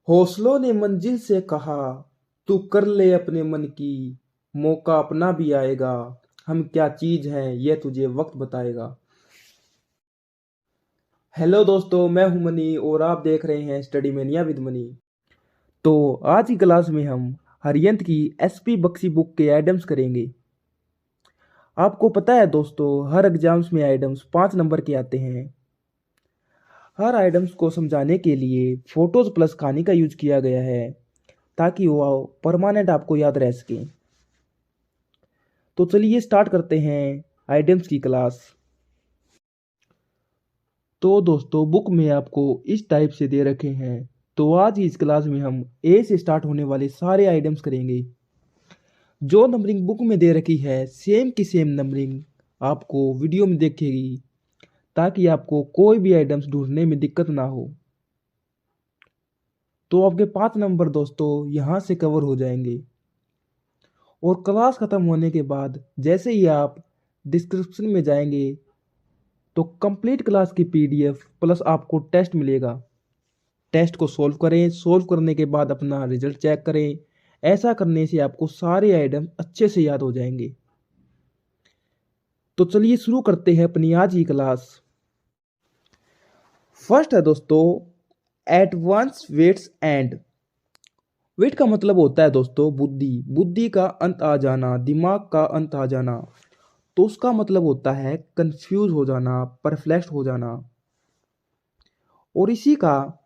हौसलों ने मंजिल से कहा, तू कर ले अपने मन की, मौका अपना भी आएगा। हम क्या चीज हैं ये तुझे वक्त बताएगा। हेलो दोस्तों, मैं हूं मनी और आप देख रहे हैं स्टडी मेनिया विद मनी। तो आज की क्लास में हम हरियंत की एसपी बख्शी बुक के आइटम्स करेंगे। आपको पता है दोस्तों, हर एग्जाम्स में आइटम्स 5 नंबर के आते हैं। हर आइटम्स को समझाने के लिए फोटोज प्लस कहानी का यूज किया गया है ताकि वो परमानेंट आपको याद रह सके। तो चलिए स्टार्ट करते हैं आइटम्स की क्लास। तो दोस्तों, बुक में आपको इस टाइप से दे रखे हैं। तो आज इस क्लास में हम ए से स्टार्ट होने वाले सारे आइटम्स करेंगे। जो नंबरिंग बुक में दे रखी है सेम की सेम नंबरिंग आपको वीडियो में दिखेगी ताकि आपको कोई भी आइटम्स ढूंढने में दिक्कत ना हो। तो आपके 5 नंबर दोस्तों यहाँ से कवर हो जाएंगे। और क्लास ख़त्म होने के बाद जैसे ही आप डिस्क्रिप्शन में जाएंगे तो कंप्लीट क्लास की पीडीएफ प्लस आपको टेस्ट मिलेगा। टेस्ट को सॉल्व करें, सॉल्व करने के बाद अपना रिजल्ट चेक करें। ऐसा करने से आपको सारे आइटम अच्छे से याद हो जाएंगे। तो चलिए शुरू करते हैं अपनी आज की क्लास। फर्स्ट है दोस्तों, at one's wits end. Wit का मतलब होता है दोस्तों बुद्धि, बुद्धि का अंत आ जाना, दिमाग का अंत आ जाना। तो उसका मतलब होता है कंफ्यूज हो जाना, परप्लेक्स हो जाना। और इसी का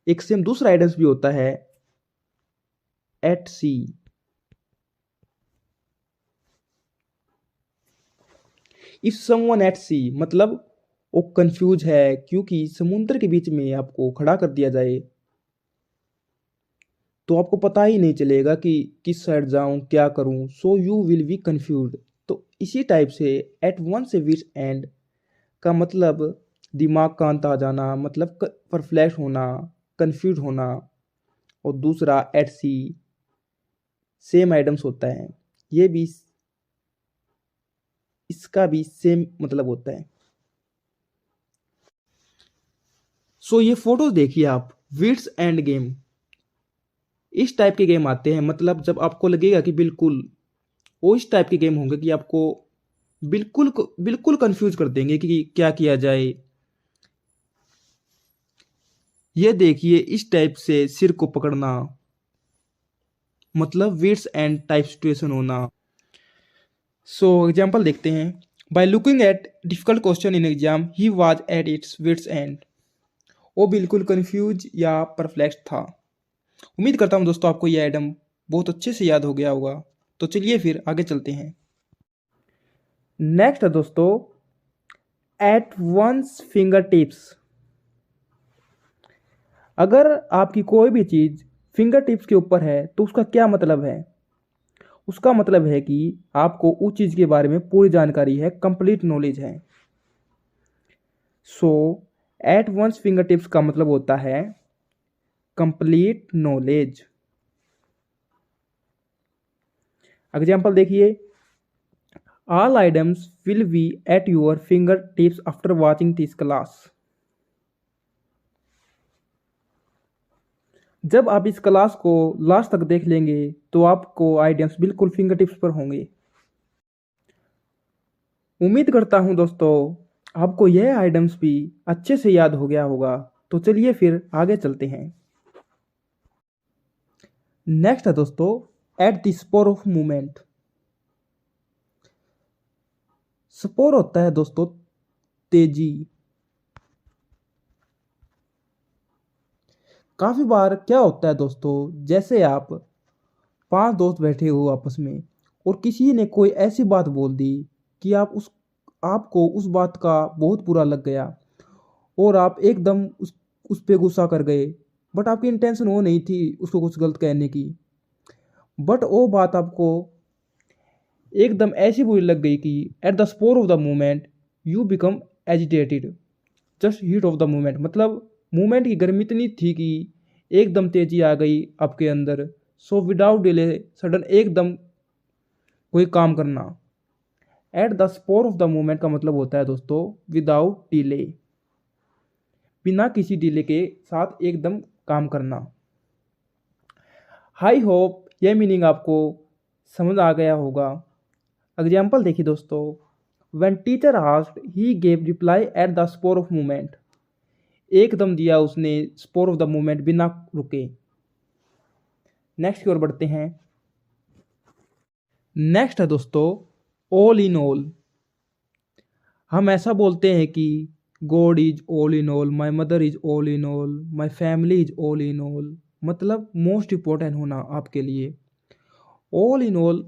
एक सेम दूसरा आइटम्स भी होता है at sea. If someone at sea मतलब वो कंफ्यूज है, क्योंकि समुद्र के बीच में आपको खड़ा कर दिया जाए तो आपको पता ही नहीं चलेगा कि किस साइड जाऊं, क्या करूं। So you will be confuse. तो इसी टाइप से एट वन से विच एंड का मतलब दिमाग का अंत आ जाना, मतलब परप्लेक्स होना, कंफ्यूज होना। और दूसरा एट सी सेम आइटम्स होता है, ये भी इसका भी सेम मतलब होता है। सो ये फोटो देखिए आप, विट्स एंड गेम। इस टाइप के गेम आते हैं, मतलब जब आपको लगेगा कि बिल्कुल वो इस टाइप के गेम होंगे कि आपको बिल्कुल बिल्कुल कंफ्यूज कर देंगे कि क्या किया जाए। ये देखिए इस टाइप से सिर को पकड़ना, मतलब विट्स एंड टाइप सिचुएशन होना। सो एग्जाम्पल देखते हैं। By looking at difficult question in exam he was at its wits end. वो बिल्कुल कंफ्यूज या परप्लेक्स था। उम्मीद करता हूँ दोस्तों आपको ये आइटम बहुत अच्छे से याद हो गया होगा। तो चलिए फिर आगे चलते हैं। नेक्स्ट है दोस्तों, एट वंस फिंगर टिप्स। अगर आपकी कोई भी चीज़ फिंगर टिप्स के ऊपर है तो उसका क्या मतलब है? उसका मतलब है कि आपको उस चीज़ के बारे में पूरी जानकारी है, कंप्लीट नॉलेज है। सो एट वंस फिंगर टिप्स का मतलब होता है कंप्लीट नॉलेज। एग्जाम्पल देखिए, all items will be at your finger tips after watching this class. जब आप इस क्लास को लास्ट तक देख लेंगे तो आपको आइटम्स बिल्कुल फिंगर टिप्स पर होंगे। उम्मीद करता हूं दोस्तों आपको यह आइटम्स भी अच्छे से याद हो गया होगा। तो चलिए फिर आगे चलते हैं। नेक्स्ट है दोस्तों, at the spore of movement. Spore होता है दोस्तों तेजी। काफी बार क्या होता है दोस्तों, जैसे आप 5 दोस्त बैठे हो आपस में और किसी ने कोई ऐसी बात बोल दी कि आपको उस बात का बहुत बुरा लग गया और आप एकदम उस पे गुस्सा कर गए। बट आपकी इंटेंशन वो नहीं थी उसको कुछ गलत कहने की। बट वो बात आपको एकदम ऐसी बुरी लग गई कि at the spore of the moment you become agitated. Just heat of the moment मतलब मोमेंट की गर्मी इतनी थी कि एकदम तेजी आ गई आपके अंदर। सो विदाउट डिले सडन एकदम कोई काम करना। At the spore of the moment का मतलब होता है दोस्तों विदाउट डिले, बिना किसी डिले के साथ एकदम काम करना। आई होप यह मीनिंग आपको समझ आ गया होगा। एग्जाम्पल देखिए दोस्तों, when teacher asked he gave reply at the spore of movement. एकदम दिया उसने स्पोर ऑफ द मूवमेंट, बिना रुके। नेक्स्ट की ओर बढ़ते हैं। नेक्स्ट है दोस्तों ऑल इन ऑल। हम ऐसा बोलते हैं कि God is all in all, my mother is all in all, my family is all in all, मतलब मोस्ट इंपॉर्टेंट होना आपके लिए। ऑल इन ऑल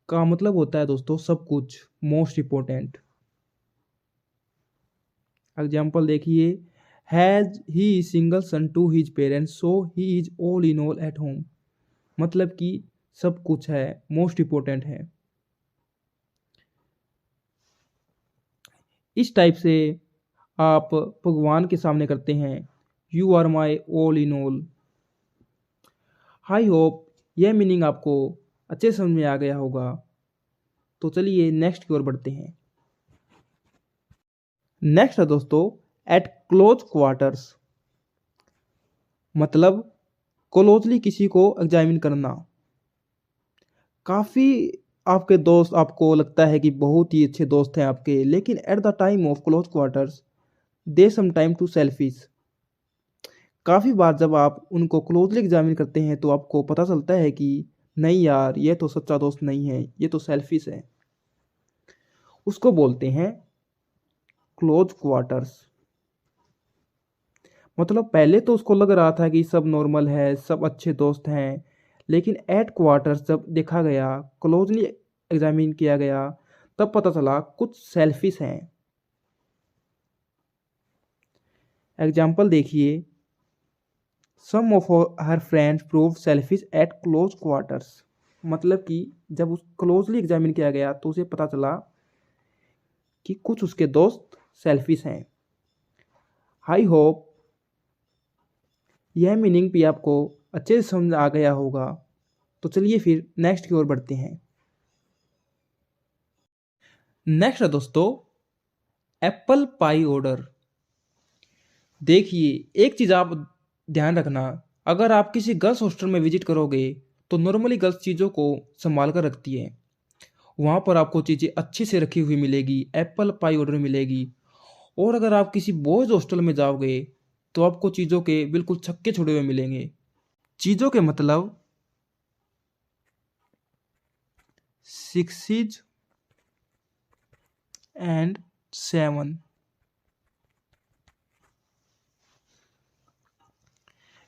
का मतलब होता है दोस्तों सब कुछ, मोस्ट इंपॉर्टेंट। एग्जाम्पल देखिए, has he is single son to his parents so he is all in all at home, मतलब कि सब कुछ है, मोस्ट इंपॉर्टेंट है। इस टाइप से आप भगवान के सामने करते हैं, you are my all in all. I hope यह मीनिंग आपको अच्छे समझ में आ गया होगा। तो चलिए नेक्स्ट की ओर बढ़ते हैं। नेक्स्ट है दोस्तों एट क्लोज क्वार्टर्स, मतलब क्लोजली किसी को एग्जामिन करना। काफ़ी आपके दोस्त, आपको लगता है कि बहुत ही अच्छे दोस्त हैं आपके, लेकिन at the time of close quarters they some time to selfish. काफ़ी बार जब आप उनको क्लोजली एग्जामिन करते हैं तो आपको पता चलता है कि नहीं यार, ये तो सच्चा दोस्त नहीं है, ये तो सेल्फिश है। उसको बोलते हैं क्लोज क्वार्टर्स। मतलब पहले तो उसको लग रहा था कि सब नॉर्मल है, सब अच्छे दोस्त हैं, लेकिन एट क्वार्टर्स जब देखा गया, क्लोजली एग्जामिन किया गया, तब पता चला कुछ सेल्फिश हैं। एग्जाम्पल देखिए, some of her friends prove selfish at close quarters, मतलब कि जब उस क्लोजली एग्जामिन किया गया तो उसे पता चला कि कुछ उसके दोस्त सेल्फिश हैं। आई होप यह मीनिंग भी आपको अच्छे से समझ आ गया होगा। तो चलिए फिर नेक्स्ट की ओर बढ़ते हैं। नेक्स्ट है दोस्तों एप्पल पाई ऑर्डर। देखिए एक चीज़ आप ध्यान रखना, अगर आप किसी गर्ल्स हॉस्टल में विजिट करोगे तो नॉर्मली गर्ल्स चीज़ों को संभाल कर रखती है। वहाँ पर आपको चीज़ें अच्छे से रखी हुई मिलेगी, एप्पल पाई ऑर्डर मिलेगी। और अगर आप किसी बॉयज़ हॉस्टल में जाओगे तो आपको चीज़ों के बिल्कुल छक्के छोड़े हुए मिलेंगे। चीज़ों के मतलब सिक्सीज एंड सेवन।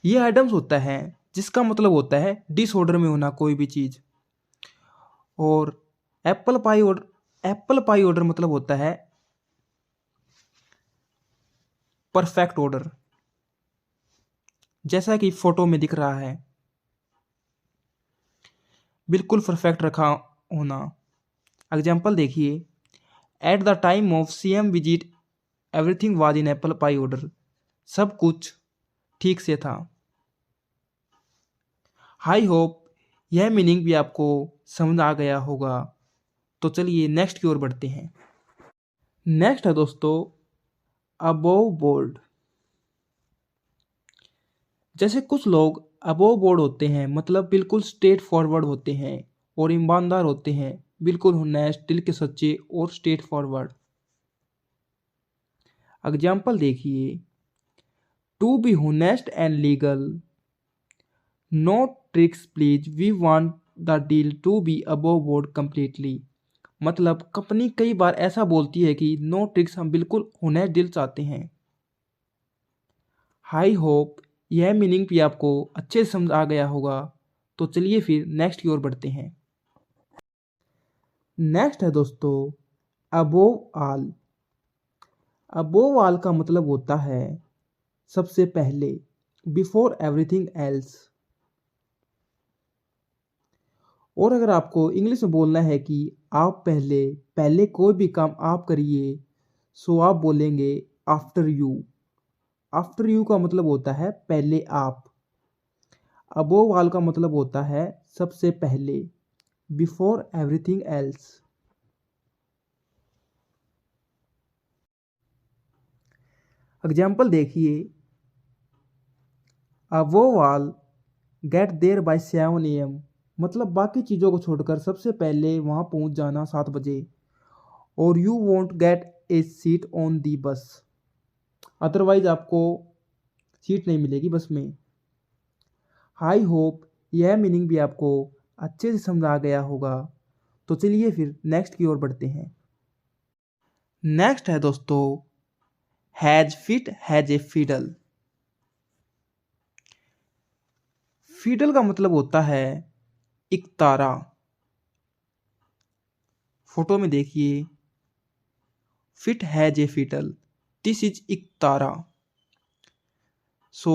ये आइटम्स होता है जिसका मतलब होता है डिसऑर्डर में होना कोई भी चीज़। और एप्पल पाई ऑर्डर मतलब होता है परफेक्ट ऑर्डर, जैसा कि फोटो में दिख रहा है, बिल्कुल परफेक्ट रखा होना। एग्जाम्पल देखिए, eight the time of CM visit everything was in Apple pie order, सब कुछ ठीक से था। आई होप यह मीनिंग भी आपको समझ आ गया होगा। तो चलिए नेक्स्ट की ओर बढ़ते हैं। नेक्स्ट है दोस्तों अबोव बोर्ड। जैसे कुछ लोग अबोव बोर्ड होते हैं, मतलब बिल्कुल स्ट्रेट फॉरवर्ड होते हैं और ईमानदार होते हैं, बिल्कुल होनेस्ट, दिल के सच्चे और स्ट्रेट फॉरवर्ड। एग्जाम्पल देखिए, to be honest and legal, no tricks please, we want the deal to be above board completely. मतलब कंपनी कई बार ऐसा बोलती है कि नो ट्रिक्स, हम बिल्कुल होनेस्ट डील चाहते हैं। आई होप यह मीनिंग भी आपको अच्छे से समझ आ गया होगा। तो चलिए फिर नेक्स्ट की ओर बढ़ते हैं। नेक्स्ट है दोस्तों अबोव ऑल। अबोव ऑल का मतलब होता है सबसे पहले, बिफोर एवरीथिंग एल्स। और अगर आपको इंग्लिश में बोलना है कि आप पहले पहले कोई भी काम आप करिए, सो आप बोलेंगे आफ्टर यू। आफ्टर यू का मतलब होता है पहले आप। अबोव ऑल का मतलब होता है सबसे पहले, बिफोर एवरीथिंग एल्स। एग्जाम्पल देखिए, वो वाल गेट देयर बाय 7 AM, मतलब बाकी चीज़ों को छोड़कर सबसे पहले वहाँ पहुँच जाना 7 बजे। और you want gate A seat on the बस, अदरवाइज आपको सीट नहीं मिलेगी बस में। आई होप यह मीनिंग भी आपको अच्छे से समझ आ गया होगा। तो चलिए फिर नेक्स्ट की ओर बढ़ते हैं। नेक्स्ट है दोस्तों has fit has a fiddle. Fiddle का मतलब होता है एक तारा। फोटो में देखिए, fit has a fiddle, this is एक तारा। So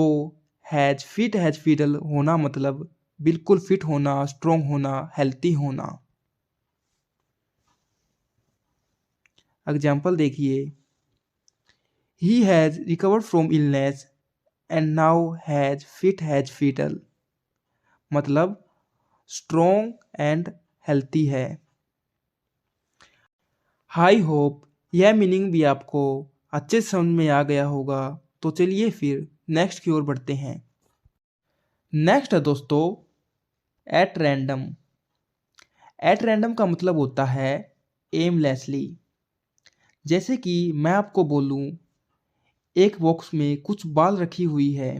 has fit has fiddle होना मतलब बिल्कुल फिट होना, स्ट्रोंग होना, हेल्थी होना। एग्जाम्पल देखिए, he has recovered from illness and now has fit has fiddle, मतलब स्ट्रोंग एंड हेल्थी है। आई होप यह मीनिंग भी आपको अच्छे से समझ में आ गया होगा। तो चलिए फिर नेक्स्ट की ओर बढ़ते हैं। नेक्स्ट है दोस्तों एट रैंडम। एट रैंडम का मतलब होता है एमलेसली। जैसे कि मैं आपको बोलूं, एक बॉक्स में कुछ बाल रखी हुई है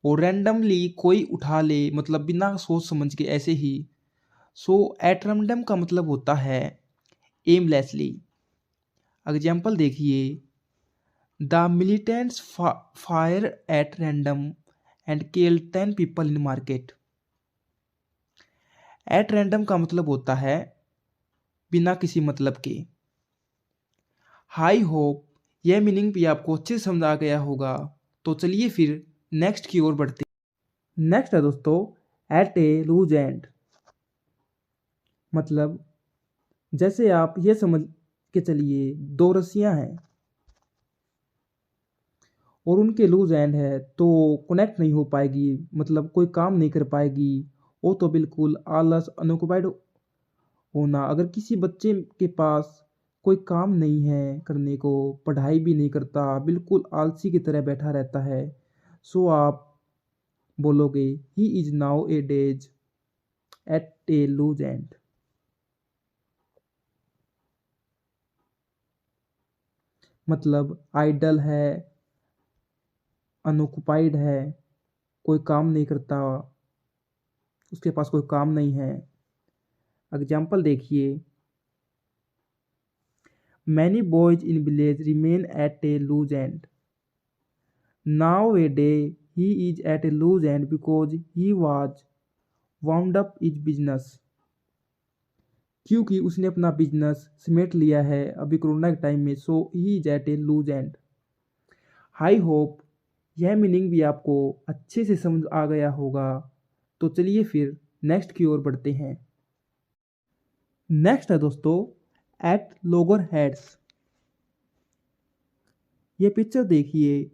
और रैंडमली कोई उठा ले, मतलब बिना सोच समझ के ऐसे ही। सो एट रैंडम का मतलब होता है एमलेसली। एग्जाम्पल देखिए, the militants fire at random and kill 10 people in market. At random का मतलब होता है बिना किसी मतलब के। आई होप यह मीनिंग भी आपको अच्छे से समझ आ गया होगा। तो चलिए फिर नेक्स्ट की ओर बढ़ते हैं। नेक्स्ट है दोस्तों एट ए लूज एंड, मतलब जैसे आप ये समझ के चलिए, दो रस्सियां हैं और उनके लूज एंड है तो कनेक्ट नहीं हो पाएगी, मतलब कोई काम नहीं कर पाएगी। वो तो बिल्कुल आलस, अनऑक्युपाइड होना। अगर किसी बच्चे के पास कोई काम नहीं है करने को, पढ़ाई भी नहीं करता, बिल्कुल आलसी की तरह बैठा रहता है, सो आप बोलोगे he is nowadays at a loose end. मतलब आइडल है, अनऑक्युपाइड है, कोई काम नहीं करता, उसके पास कोई काम नहीं है। एग्जाम्पल देखिए, many boys in village remain at a loose end, now a day he is at a loose end because he was wound up is business. क्योंकि उसने अपना बिजनेस समेट लिया है अभी कोरोना के टाइम में, so he is at a loose end. I hope यह मीनिंग भी आपको अच्छे से समझ आ गया होगा। तो चलिए फिर नेक्स्ट की ओर बढ़ते हैं। नेक्स्ट है दोस्तों एट लोगर हेड्स। ये पिक्चर देखिए,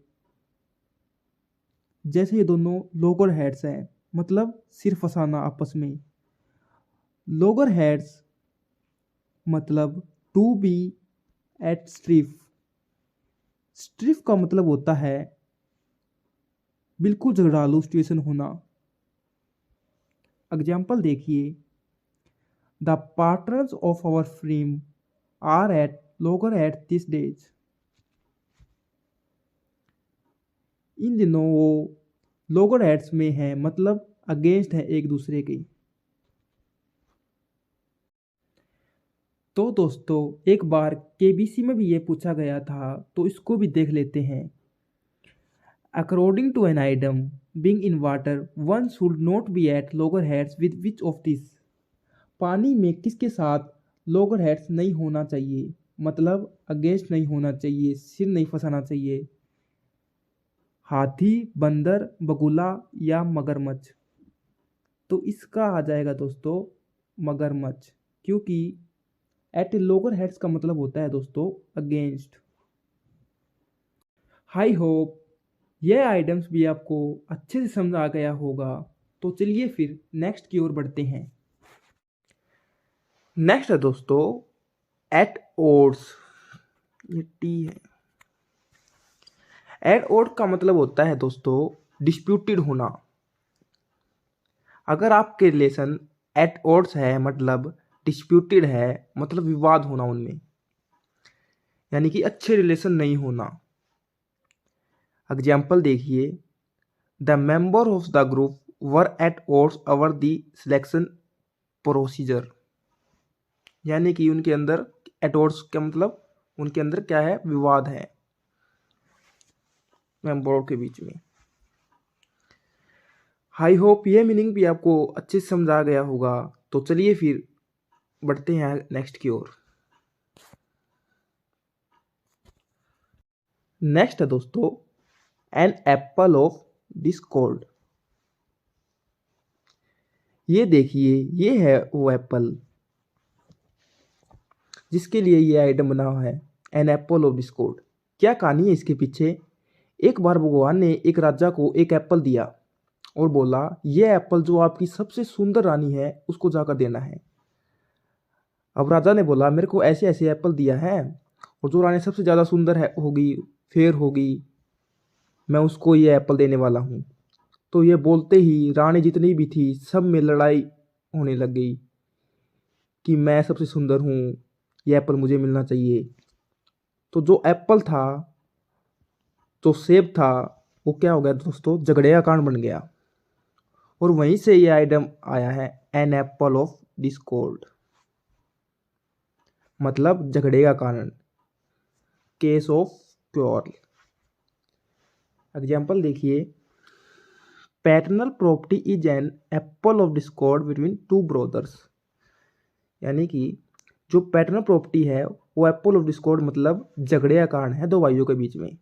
जैसे ये दोनों लोगर हेड्स हैं, मतलब सिर फंसाना आपस में। लोगर हेड्स मतलब टू बी एट स्ट्रिफ। स्ट्रिफ का मतलब होता है बिल्कुल झगड़ालू सिचुएशन होना। एग्जाम्पल देखिए, the partners of our film are at logger at this days. इन दिनों वो लोगर एड्स में है, मतलब अगेंस्ट है एक दूसरे के। तो दोस्तों एक बार केबीसी में भी ये पूछा गया था, तो इसको भी देख लेते हैं। According to an item being in water, one should not be at logger heads with which of this. पानी में किसके साथ लोगर हेड्स नहीं होना चाहिए, मतलब अगेंस्ट नहीं होना चाहिए, सिर नहीं फंसाना चाहिए। हाथी, बंदर, बगुला या मगरमच्छ। तो इसका आ जाएगा दोस्तों मगरमच्छ, क्योंकि एट लोअर हेड्स का मतलब होता है दोस्तों अगेंस्ट। आई होप यह आइटम्स भी आपको अच्छे से समझ आ गया होगा। तो चलिए फिर नेक्स्ट की ओर बढ़ते हैं। नेक्स्ट है दोस्तों एट ओड्स। ये टी है। एट ओड का मतलब होता है दोस्तों डिस्प्यूटेड होना। अगर आपके रिलेशन एट ऑड्स है मतलब डिस्प्यूटेड है मतलब विवाद होना उनमें, यानी कि अच्छे रिलेशन नहीं होना। एग्जाम्पल देखिए, the member of the group were at odds over the selection procedure, यानी कि उनके अंदर एट ऑड्स का मतलब उनके अंदर क्या है, विवाद है मेंबरों के बीच में। आई होप ये मीनिंग भी आपको अच्छे से समझा गया होगा। तो चलिए फिर बढ़ते हैं नेक्स्ट की ओर। नेक्स्ट है दोस्तों एन एप्पल ऑफ डिस्कॉर्ड। ये देखिए, ये है वो एप्पल जिसके लिए ये आइटम बना हुआ है, एन एप्पल ऑफ डिस्कॉर्ड। क्या कहानी है इसके पीछे? एक बार भगवान ने एक राजा को एक एप्पल दिया और बोला, ये एप्पल जो आपकी सबसे सुंदर रानी है उसको जाकर देना है। अब राजा ने बोला, मेरे को ऐसे ऐसे एप्पल दिया है और जो रानी सबसे ज़्यादा सुंदर है होगी, फेयर होगी, मैं उसको ये एप्पल देने वाला हूँ। तो ये बोलते ही रानी जितनी भी थी सब में लड़ाई होने लग गई कि मैं सबसे सुंदर हूँ, ये एप्पल मुझे मिलना चाहिए। तो जो एप्पल था, जो सेब था, वो क्या हो गया दोस्तों, झगड़े का कारण बन गया। और वहीं से ये आइटम आया है, एन एप्पल ऑफ डिस्कॉर्ड, मतलब झगड़े का कारण, केस ऑफ क्वारल। एग्जाम्पल देखिए, paternal property is an apple of Discord between two brothers, यानी कि जो पैटर्नल प्रॉपर्टी है वो एप्पल ऑफ डिस्कॉर्ड मतलब झगड़े का कारण है दो भाइयों के बीच में।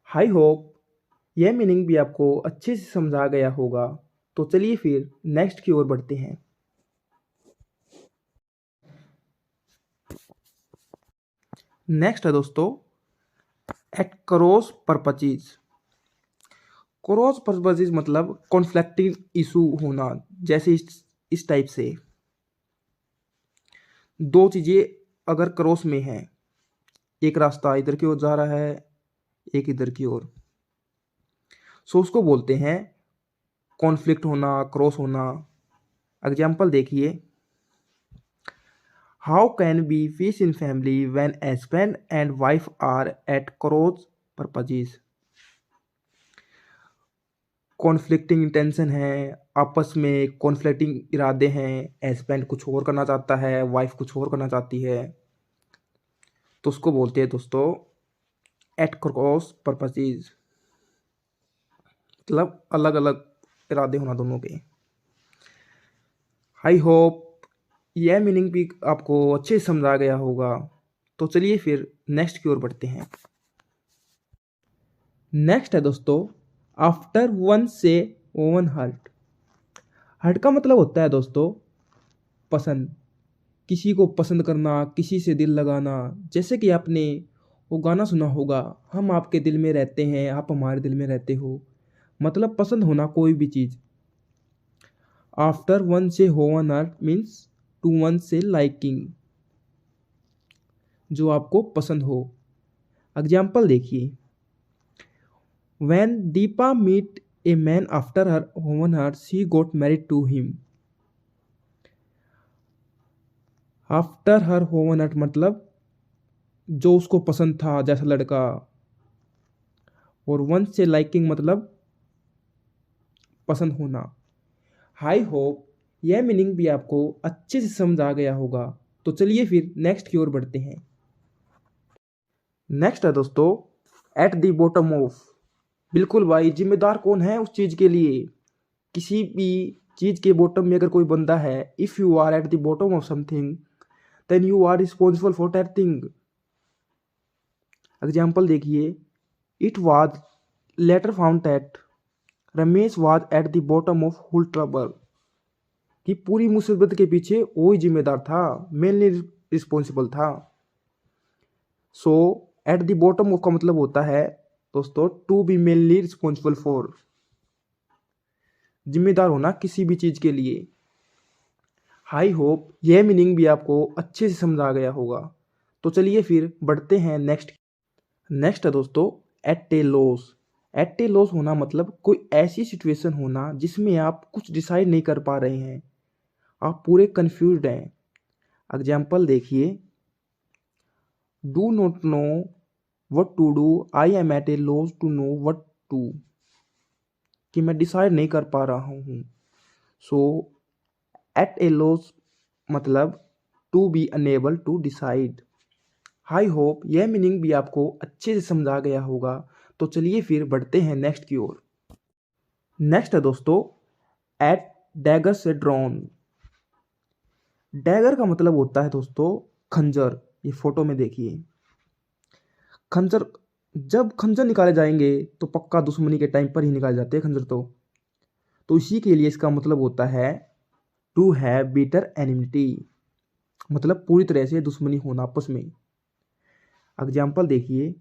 आई होप यह मीनिंग भी आपको अच्छे से समझा गया होगा। तो चलिए फिर नेक्स्ट की ओर बढ़ते हैं। नेक्स्ट है दोस्तों एट क्रॉस पर्पचेज। क्रॉस पर्पचेज मतलब कॉन्फ्लिक्टिंग इशू होना, जैसे इस टाइप से दो चीज़ें अगर क्रॉस में हैं, एक रास्ता इधर की ओर जा रहा है, एक इधर की ओर, सो उसको बोलते हैं कॉन्फ्लिक्ट होना, क्रॉस होना। एग्जाम्पल देखिए, how can be peace in family when husband and wife are at cross purposes. Conflicting intention है, आपस में कॉन्फ्लिक्टिंग इरादे हैं, हस्बैंड कुछ और करना चाहता है, वाइफ कुछ और करना चाहती है, तो उसको बोलते हैं दोस्तों एट क्रॉस पर्पसेस, मतलब अलग अलग इरादे होना दोनों के। आई होप यह मीनिंग भी आपको अच्छे से समझा गया होगा। तो चलिए फिर नेक्स्ट की ओर बढ़ते हैं। नेक्स्ट है दोस्तों after one's own hurt. Hurt का मतलब होता है दोस्तों पसंद, किसी को पसंद करना, किसी से दिल लगाना। जैसे कि आपने वो गाना सुना होगा, हम आपके दिल में रहते हैं, आप हमारे दिल में रहते हो, मतलब पसंद होना कोई भी चीज़। After one's own heart means to one's liking, जो आपको पसंद हो। एग्जाम्पल देखिए, when Deepa meet a man after her own heart she got married to him. After her own heart मतलब जो उसको पसंद था जैसा लड़का, और वन से लाइकिंग मतलब पसंद होना। आई होप यह मीनिंग भी आपको अच्छे से समझ आ गया होगा। तो चलिए फिर नेक्स्ट की ओर बढ़ते हैं। नेक्स्ट है दोस्तों एट द बॉटम ऑफ। बिल्कुल भाई, जिम्मेदार कौन है उस चीज़ के लिए? किसी भी चीज़ के बॉटम में अगर कोई बंदा है, if you are at the bottom of something then you are responsible for that thing. Example देखिए, it was later found that Ramesh was at the bottom of whole trouble, कि पूरी मुसीबत के पीछे वो ही जिम्मेदार था, मेनली रिस्पॉन्सिबल था। So at the bottom of का मतलब होता है दोस्तों to be mainly responsible for, जिम्मेदार होना किसी भी चीज़ के लिए। आई होप यह मीनिंग भी आपको अच्छे से समझ आ गया होगा। तो चलिए फिर बढ़ते हैं नेक्स्ट। नेक्स्ट है दोस्तों eight a loss. Eight a loss होना मतलब कोई ऐसी सिचुएशन होना जिसमें आप कुछ डिसाइड नहीं कर पा रहे हैं, आप पूरे कंफ्यूज्ड हैं। एग्जाम्पल देखिए, do not know what to do, I am at a loss to know what to, कि मैं डिसाइड नहीं कर पा रहा हूँ। सो एट ए लॉस मतलब to be unable to decide. I hope यह मीनिंग भी आपको अच्छे से समझा गया होगा। तो चलिए फिर बढ़ते हैं नेक्स्ट की ओर। नेक्स्ट है दोस्तों eight daggers drawn. Dagger का मतलब होता है दोस्तों खंजर। ये फोटो में देखिए, खंजर, जब खंजर निकाले जाएंगे तो पक्का दुश्मनी के टाइम पर ही निकाले जाते हैं खंजर। तो इसी के लिए इसका मतलब होता है टू हैव बिटर एनिमिटी, मतलब पूरी तरह से दुश्मनी होना आपस में। एग्जाम्पल देखिए,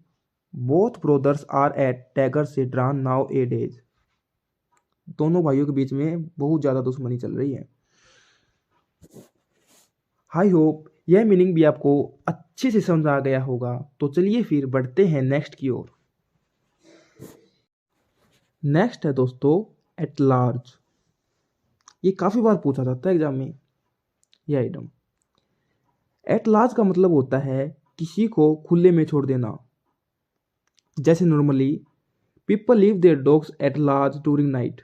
both brothers are at daggers drawn nowadays. दोनों भाइयों के बीच में बहुत ज़्यादा दुश्मनी चल रही है। आई होप यह मीनिंग भी आपको अच्छे से समझ आ गया होगा। तो चलिए फिर बढ़ते हैं नेक्स्ट की ओर। नेक्स्ट है दोस्तों एट लार्ज। ये काफ़ी बार पूछा जाता है एग्जाम में यह आइटम। एट लार्ज का मतलब होता है किसी को खुले में छोड़ देना। जैसे normally people leave their dogs at large during night,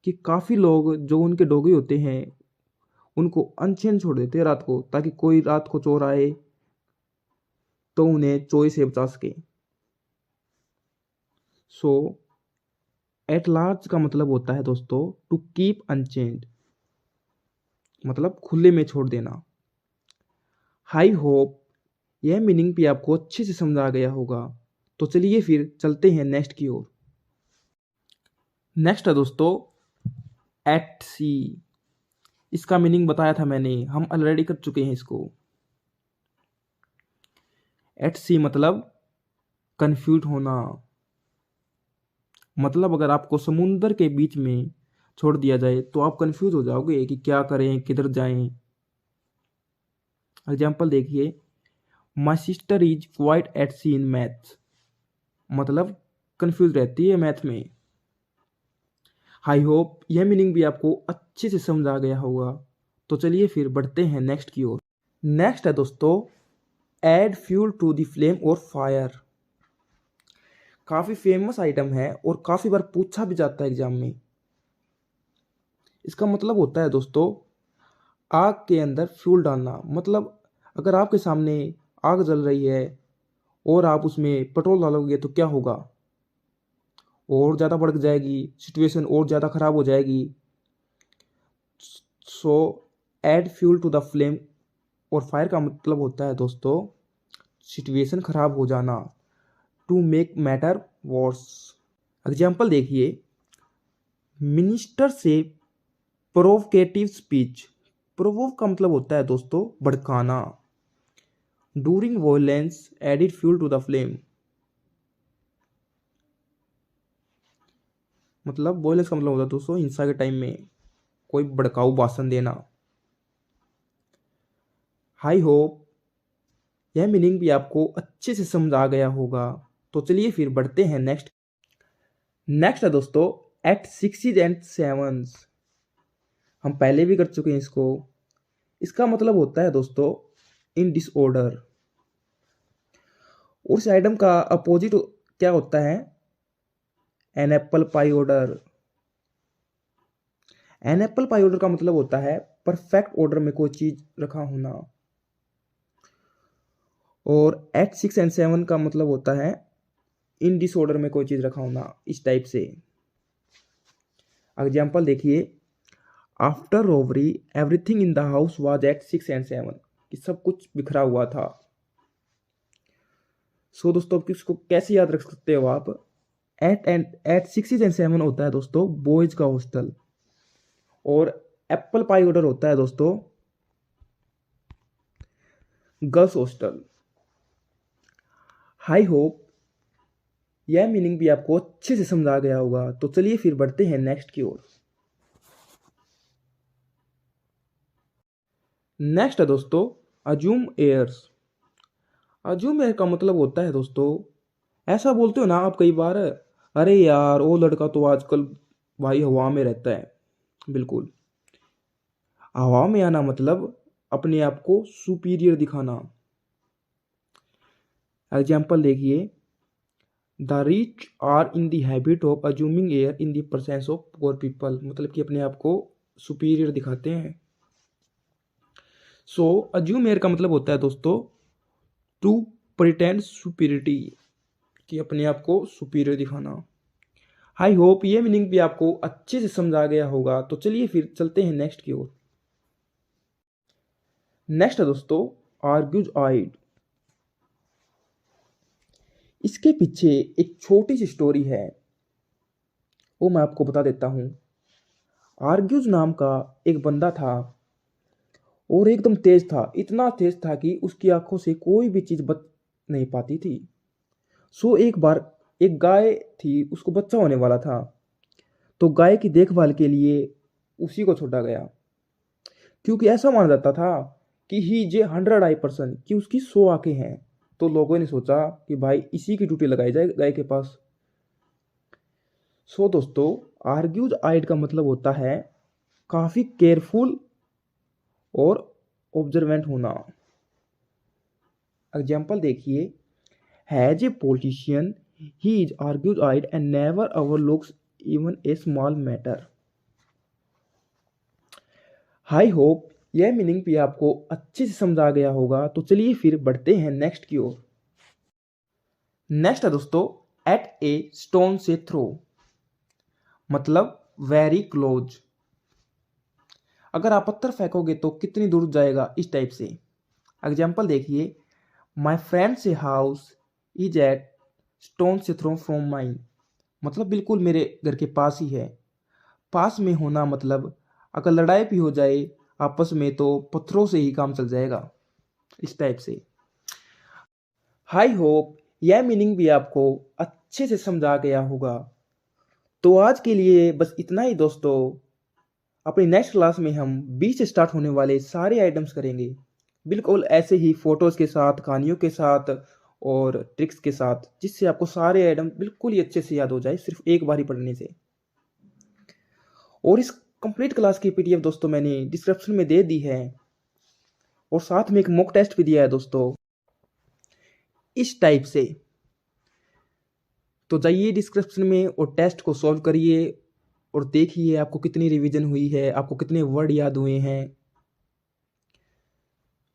कि काफ़ी लोग जो उनके डॉगी होते हैं उनको अनचैन छोड़ देते हैं रात को, ताकि कोई रात को चोर आए तो उन्हें चोरी से बचा सके। सो एट लार्ज का मतलब होता है दोस्तों टू कीप अनचेंड, मतलब खुले में छोड़ देना। आई होप यह मीनिंग भी आपको अच्छे से समझ आ गया होगा। तो चलिए फिर चलते हैं नेक्स्ट की ओर। नेक्स्ट है दोस्तों एट सी। इसका मीनिंग बताया था मैंने, हम ऑलरेडी कर चुके हैं इसको। एट सी मतलब कंफ्यूज होना, मतलब अगर आपको समुंदर के बीच में छोड़ दिया जाए तो आप कंफ्यूज हो जाओगे कि क्या करें, किधर जाएं। एग्जाम्पल देखिए, my sister is quite at sea in maths, मतलब कंफ्यूज रहती है मैथ में। आई होप यह मीनिंग भी आपको अच्छे से समझ आ गया होगा। तो चलिए फिर बढ़ते हैं नेक्स्ट की ओर। नेक्स्ट है दोस्तों add fuel to the flame और फायर। काफ़ी फेमस आइटम है और काफ़ी बार पूछा भी जाता है एग्जाम में। इसका मतलब होता है दोस्तों आग के अंदर फ्यूल डालना, मतलब अगर आपके सामने आग जल रही है और आप उसमें पेट्रोल डालोगे तो क्या होगा, और ज़्यादा भड़क जाएगी सिचुएशन, और ज़्यादा ख़राब हो जाएगी। So add fuel to the flame और फायर का मतलब होता है दोस्तों सिचुएशन ख़राब हो जाना, to make matter worse. Example देखिए, मिनिस्टर से प्रोवोकेटिव स्पीच। प्रोवोक का मतलब होता है दोस्तों भड़काना। During violence added fuel to the flame, मतलब वॉयलेंस का मतलब होता है दोस्तों हिंसा के टाइम में कोई भड़काऊ भाषण देना। आई होप यह मीनिंग भी आपको अच्छे से समझ आ गया होगा। तो चलिए फिर बढ़ते हैं नेक्स्ट। नेक्स्ट है दोस्तों एट सिक्सीज एंड सेवन्स। हम पहले भी कर चुके हैं इसको। इसका मतलब होता है दोस्तों इन डिसऑर्डर। उस आइटम का अपोजिट क्या होता है, an apple pie order. An apple pie order का मतलब होता है परफेक्ट ऑर्डर में कोई चीज रखा होना। और एट 6 एंड 7 का मतलब होता है इन डिसऑर्डर में कोई चीज रखा होना, इस टाइप से। एग्जाम्पल देखिए, after robbery everything in the house was at 6 and 7, कि सब कुछ बिखरा हुआ था। सो दोस्तों अब इसको कैसे याद रख सकते हो आप, एट 6 एंड 7 होता है दोस्तों बॉयज का हॉस्टल, और एप्पल पाई ऑर्डर होता है दोस्तों गर्ल्स हॉस्टल। आई होप यह मीनिंग भी आपको अच्छे से समझ आ गया होगा। तो चलिए फिर बढ़ते हैं नेक्स्ट की ओर। नेक्स्ट है दोस्तों अज्यूम एयर्स। अज्यूम एयर का मतलब होता है दोस्तों ऐसा बोलते हो ना आप कई बार, अरे यार वो लड़का तो आजकल भाई हवा में रहता है। बिल्कुल, हवा में आना मतलब अपने आप को सुपीरियर दिखाना। एग्जाम्पल देखिए, the rich are in the habit of assuming air in the presence of poor people, मतलब कि अपने आप को सुपीरियर दिखाते हैं। सो अज्यूम एयर का मतलब होता है दोस्तों टू प्रिटेंड सुपीरियरिटी, कि अपने आप को सुपीरियर दिखाना। आई होप ये मीनिंग भी आपको अच्छे से समझा गया होगा। तो चलिए फिर चलते हैं नेक्स्ट की ओर। नेक्स्ट है दोस्तों आर्ग्यूज आइड। इसके पीछे एक छोटी सी स्टोरी है, वो मैं आपको बता देता हूँ। आर्ग्यूज नाम का एक बंदा था और एकदम तेज था, इतना तेज था कि उसकी आंखों से कोई भी चीज बच नहीं पाती थी। सो एक बार एक गाय थी, उसको बच्चा होने वाला था। तो गाय की देखभाल के लिए उसी को छोड़ा गया, क्योंकि ऐसा माना जाता था कि ही जे 100 आई पर्सन, कि उसकी 100 आंखें हैं। तो लोगों ने सोचा कि भाई इसी की ड्यूटी लगाई जाए गाय के पास। सो दोस्तों आर्ग्यूज आइड का मतलब होता है काफी केयरफुल और ऑब्जर्वेंट होना। एग्जाम्पल देखिए, has a politician, he is argus eyed and never overlooks even a small matter. I hope यह मीनिंग भी आपको अच्छे से समझा गया होगा। तो चलिए फिर बढ़ते हैं नेक्स्ट की ओर। नेक्स्ट है दोस्तों एट ए स्टोन से थ्रो, मतलब वेरी क्लोज। अगर आप पत्थर फेंकोगे तो कितनी दूर जाएगा, इस टाइप से। एग्जाम्पल देखिए, माई फ्रेंड से हाउस इज एट स्टोन से थ्रो फ्रॉम माइन, मतलब बिल्कुल मेरे घर के पास ही है। पास में होना मतलब अगर लड़ाई भी हो जाए आपस में तो पत्थरों से ही काम चल जाएगा, इस टाइप से। आई होप यह मीनिंग भी आपको अच्छे से समझा गया होगा। तो आज के लिए बस इतना ही दोस्तों। अपनी नेक्स्ट क्लास में हम 20 से स्टार्ट होने वाले सारे आइटम्स करेंगे, बिल्कुल ऐसे ही फोटोज के साथ, कहानियों के साथ और ट्रिक्स के साथ, जिससे आपको सारे आइटम बिल्कुल ही अच्छे से याद हो जाए सिर्फ एक बार ही पढ़ने से। और इस कंप्लीट क्लास की पीडीएफ दोस्तों मैंने डिस्क्रिप्शन में दे दी है, और साथ में एक मॉक टेस्ट भी दिया है दोस्तों, इस टाइप से। तो जाइए डिस्क्रिप्शन में और टेस्ट को सॉल्व करिए और देखिए आपको कितनी रिवीजन हुई है, आपको कितने वर्ड याद हुए हैं।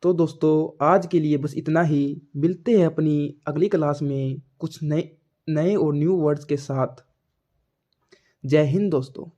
तो दोस्तों आज के लिए बस इतना ही। मिलते हैं अपनी अगली क्लास में कुछ नए नए और न्यू वर्ड्स के साथ। जय हिंद दोस्तों।